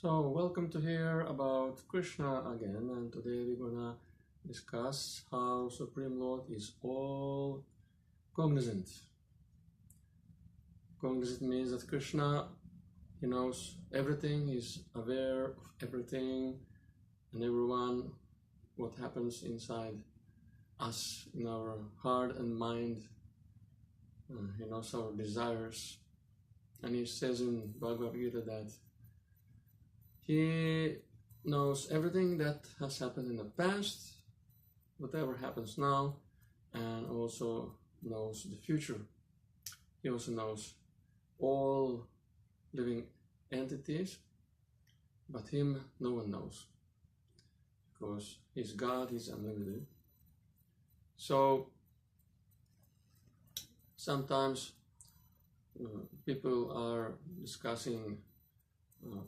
So, welcome to hear about Krishna again, and today we're gonna discuss how Supreme Lord is all cognizant. Cognizant means that Krishna, he knows everything, he's aware of everything and everyone, what happens inside us, in our heart and mind. He knows our desires, and he says in Bhagavad Gita that he knows everything that has happened in the past, whatever happens now, and also knows the future. He also knows all living entities, but him no one knows, because he's God, he's unlimited. So sometimes people are discussing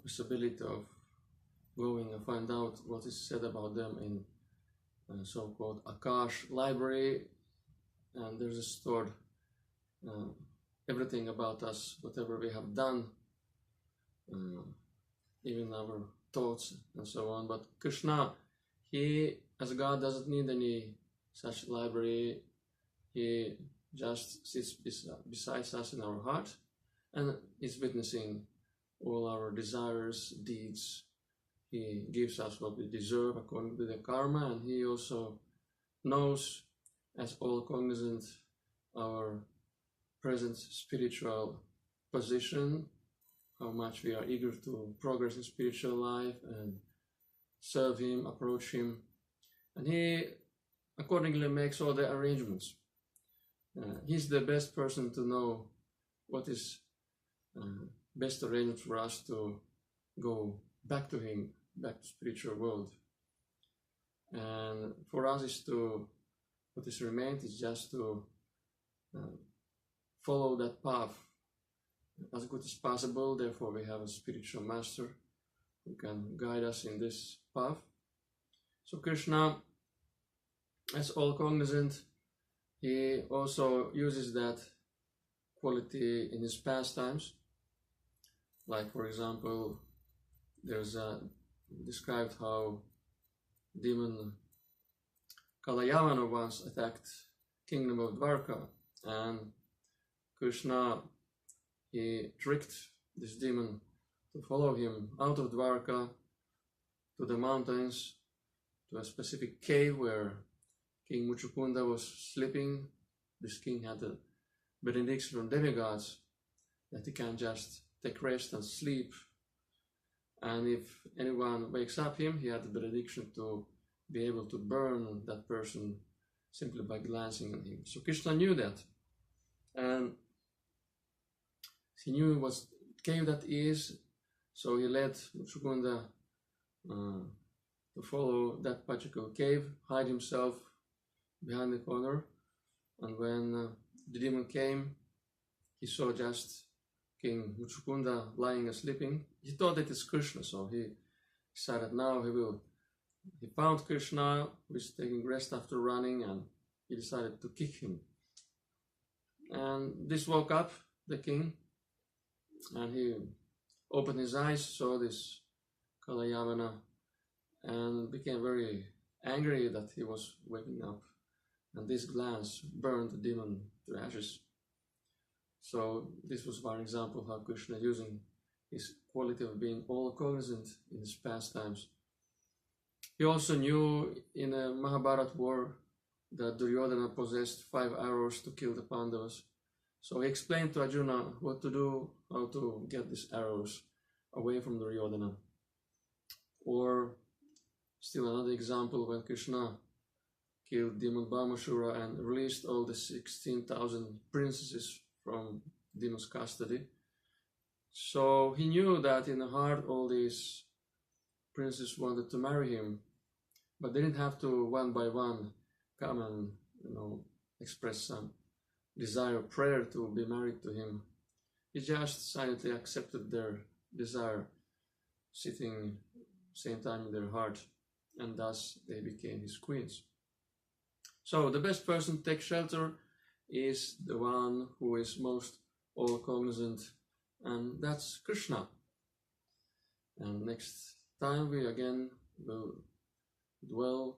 possibility of going and find out what is said about them in so-called Akash library, and there's stored everything about us, whatever we have done, even our thoughts and so on. But Krishna, he as God doesn't need any such library. He just sits beside us in our heart and is witnessing all our desires, deeds. He gives us what we deserve according to the karma, and he also knows, as all cognizant, our present spiritual position, how much we are eager to progress in spiritual life and serve him, approach him, and he accordingly makes all the arrangements. He's the best person to know what is best arrangement for us to go back to him, back to spiritual world. And for us is to, what is remained is just to follow that path as good as possible. Therefore we have a spiritual master who can guide us in this path. So Krishna, as all cognizant, he also uses that quality in his pastimes. Like, for example, there's described how demon Kalayavana once attacked kingdom of Dwarka, and Krishna, he tricked this demon to follow him out of Dwarka to the mountains, to a specific cave where King Muchukunda was sleeping. This king had a benediction from demigods that he can just take rest and sleep, and if anyone wakes up him, he had the benediction to be able to burn that person simply by glancing at him. So Krishna knew that, and he knew what cave that is, so he led Muchukunda to follow that particular cave, hide himself behind the corner, and when the demon came, he saw just King Muchukunda lying and sleeping. He thought it is Krishna, so he decided now he found Krishna, who is taking rest after running, and he decided to kick him. And this woke up the king, and he opened his eyes, saw this Kalayavana, and became very angry that he was waking up. And this glance burned the demon to ashes. So this was one example how Krishna using his quality of being all cognizant in his pastimes. He also knew in a Mahabharata war that Duryodhana possessed 5 arrows to kill the Pandavas. So he explained to Arjuna what to do, how to get these arrows away from Duryodhana. Or still another example, when Krishna killed demon Bhamashura and released all the 16,000 princesses from demon's custody. So he knew that in the heart all these princes wanted to marry him, but they didn't have to one by one come and express some desire or prayer to be married to him. He just silently accepted their desire, sitting same time in their heart, and thus they became his queens. So the best person to take shelter is the one who is most all cognizant, and that's Krishna. And next time we again will dwell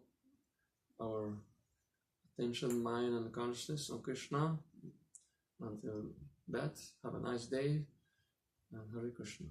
our attention, mind, and consciousness on Krishna. Until that, have a nice day and Hare Krishna.